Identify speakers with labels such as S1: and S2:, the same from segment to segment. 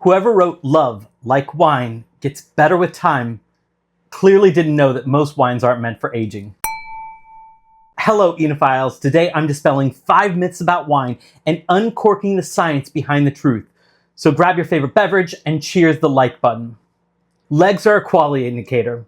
S1: Whoever wrote "Love, like wine, gets better with time" clearly didn't know that most wines aren't meant for aging. Hello, enophiles. Today I'm dispelling 5 myths about wine and uncorking the science behind the truth. So grab your favorite beverage and cheers the like button. Legs are a quality indicator.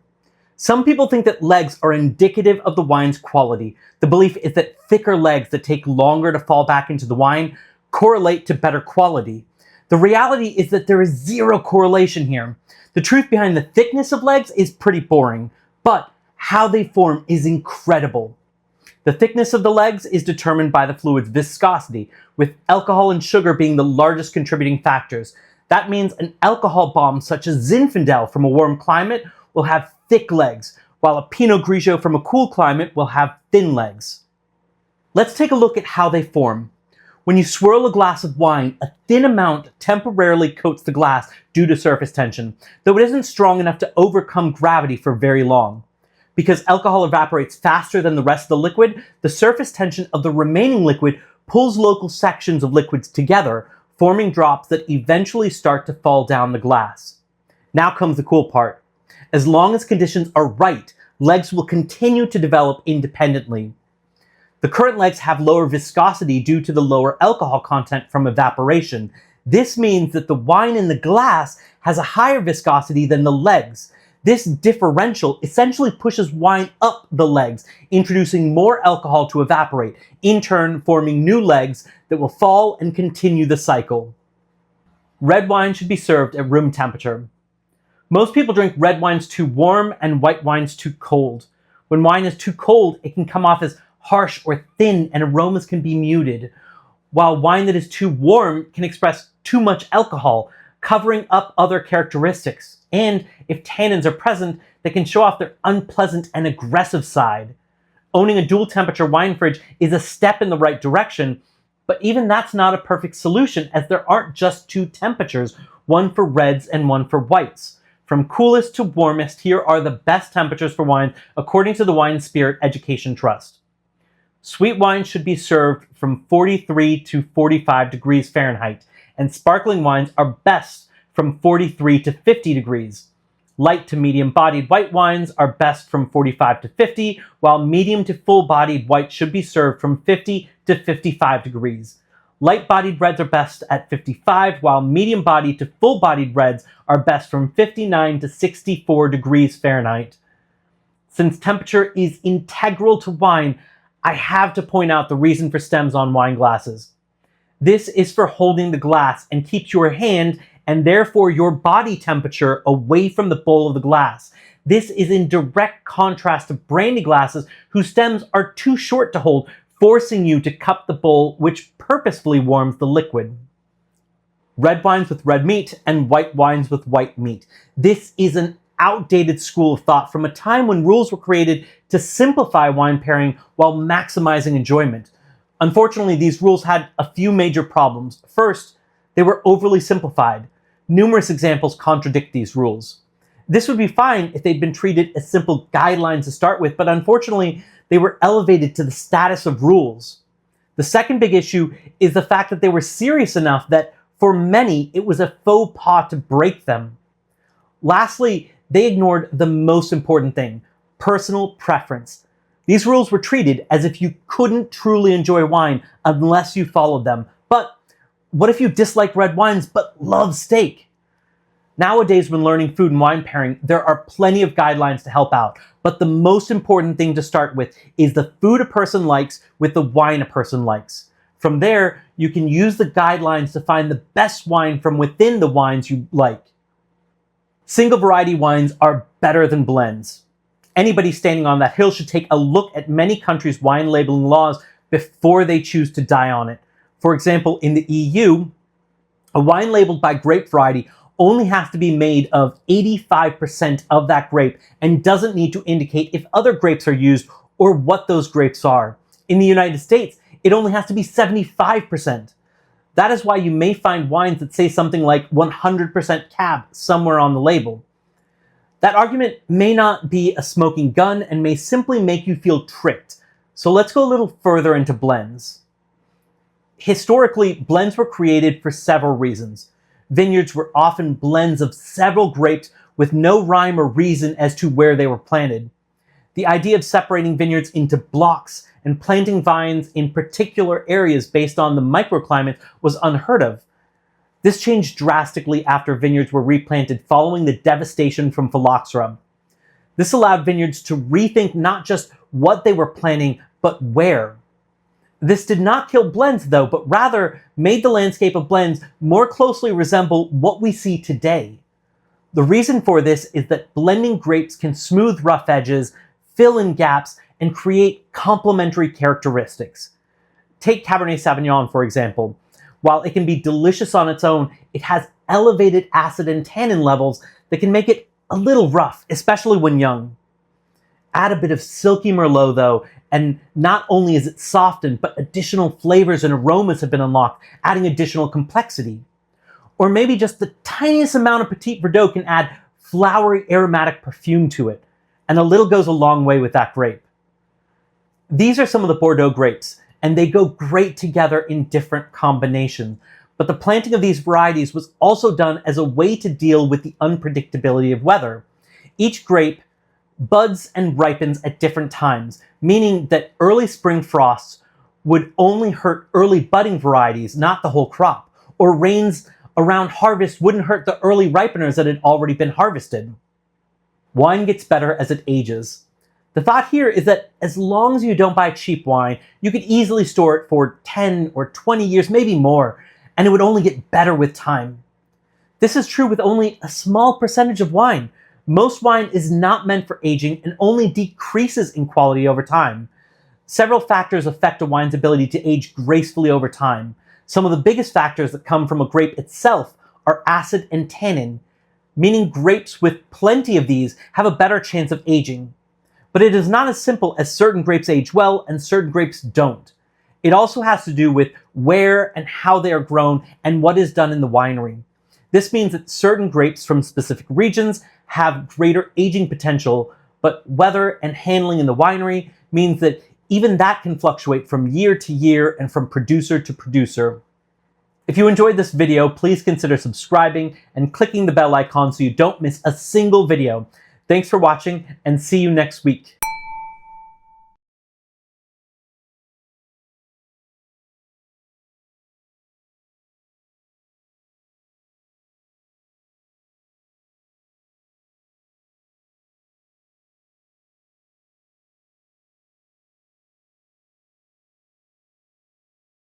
S1: Some people think that legs are indicative of the wine's quality. The belief is that thicker legs that take longer to fall back into the wine correlate to better quality. The reality is that there is zero correlation here. The truth behind the thickness of legs is pretty boring, but how they form is incredible. The thickness of the legs is determined by the fluid's viscosity, with alcohol and sugar being the largest contributing factors. That means an alcohol bomb such as Zinfandel from a warm climate will have thick legs, while a Pinot Grigio from a cool climate will have thin legs. Let's take a look at how they form. When you swirl a glass of wine, a thin amount temporarily coats the glass due to surface tension, though it isn't strong enough to overcome gravity for very long. Because alcohol evaporates faster than the rest of the liquid, the surface tension of the remaining liquid pulls local sections of liquids together, forming drops that eventually start to fall down the glass. Now comes the cool part. As long as conditions are right, legs will continue to develop independently. The current legs have lower viscosity due to the lower alcohol content from evaporation. This means that the wine in the glass has a higher viscosity than the legs. This differential essentially pushes wine up the legs, introducing more alcohol to evaporate, in turn forming new legs that will fall and continue the cycle. Red wine should be served at room temperature. Most people drink red wines too warm and white wines too cold. When wine is too cold, it can come off as harsh or thin and aromas can be muted, while wine that is too warm can express too much alcohol, covering up other characteristics. And if tannins are present, they can show off their unpleasant and aggressive side. Owning a dual temperature wine fridge is a step in the right direction, but even that's not a perfect solution, as there aren't just two temperatures, one for reds and one for whites. From coolest to warmest, here are the best temperatures for wine according to the Wine and Spirit Education Trust. Sweet wine should be served from 43 to 45 degrees Fahrenheit, and sparkling wines are best from 43 to 50 degrees. Light to medium-bodied white wines are best from 45 to 50, while medium to full-bodied white should be served from 50 to 55 degrees. Light-bodied reds are best at 55, while medium-bodied to full-bodied reds are best from 59 to 64 degrees Fahrenheit. Since temperature is integral to wine, I have to point out the reason for stems on wine glasses. This is for holding the glass and keeps your hand and therefore your body temperature away from the bowl of the glass. This is in direct contrast to brandy glasses whose stems are too short to hold, forcing you to cup the bowl, which purposefully warms the liquid. Red wines with red meat and white wines with white meat. This is an outdated school of thought from a time when rules were created to simplify wine pairing while maximizing enjoyment. Unfortunately, these rules had a few major problems. First, they were overly simplified. Numerous examples contradict these rules. This would be fine if they'd been treated as simple guidelines to start with, but unfortunately, they were elevated to the status of rules. The second big issue is the fact that they were serious enough that, for many, it was a faux pas to break them. Lastly, they ignored the most important thing: personal preference. These rules were treated as if you couldn't truly enjoy wine unless you followed them. But what if you dislike red wines but love steak? Nowadays, when learning food and wine pairing, there are plenty of guidelines to help out. But the most important thing to start with is the food a person likes with the wine a person likes. From there, you can use the guidelines to find the best wine from within the wines you like. Single variety wines are better than blends. Anybody standing on that hill should take a look at many countries' wine labeling laws before they choose to die on it. For example, in the EU, a wine labeled by grape variety only has to be made of 85% of that grape and doesn't need to indicate if other grapes are used or what those grapes are. In the United States, it only has to be 75%. That is why you may find wines that say something like 100% cab somewhere on the label. That argument may not be a smoking gun and may simply make you feel tricked. So let's go a little further into blends. Historically, blends were created for several reasons. vineyards were often blends of several grapes with no rhyme or reason as to where they were planted. The idea of separating vineyards into blocks and planting vines in particular areas based on the microclimate was unheard of. This changed drastically after vineyards were replanted following the devastation from phylloxera. This allowed vineyards to rethink not just what they were planting, but where. This did not kill blends, though, but rather made the landscape of blends more closely resemble what we see today. The reason for this is that blending grapes can smooth rough edges, fill in gaps, and create complementary characteristics. Take Cabernet Sauvignon, for example. While it can be delicious on its own, it has elevated acid and tannin levels that can make it a little rough, especially when young. Add a bit of silky Merlot, though, and not only is it softened, but additional flavors and aromas have been unlocked, adding additional complexity. Or maybe just the tiniest amount of Petit Verdot can add flowery aromatic perfume to it, and a little goes a long way with that grape. These are some of the Bordeaux grapes, and they go great together in different combinations. But the planting of these varieties was also done as a way to deal with the unpredictability of weather. Each grape buds and ripens at different times, meaning that early spring frosts would only hurt early budding varieties, not the whole crop, or rains around harvest wouldn't hurt the early ripeners that had already been harvested. Wine gets better as it ages. The thought here is that as long as you don't buy cheap wine, you could easily store it for 10 or 20 years, maybe more, and it would only get better with time. This is true with only a small percentage of wine. Most wine is not meant for aging and only decreases in quality over time. Several factors affect a wine's ability to age gracefully over time. Some of the biggest factors that come from a grape itself are acid and tannin, meaning grapes with plenty of these have a better chance of aging. But it is not as simple as certain grapes age well and certain grapes don't. It also has to do with where and how they are grown and what is done in the winery. This means that certain grapes from specific regions have greater aging potential, but weather and handling in the winery means that even that can fluctuate from year to year and from producer to producer. If you enjoyed this video, please consider subscribing and clicking the bell icon so you don't miss a single video. Thanks for watching, and see you next week.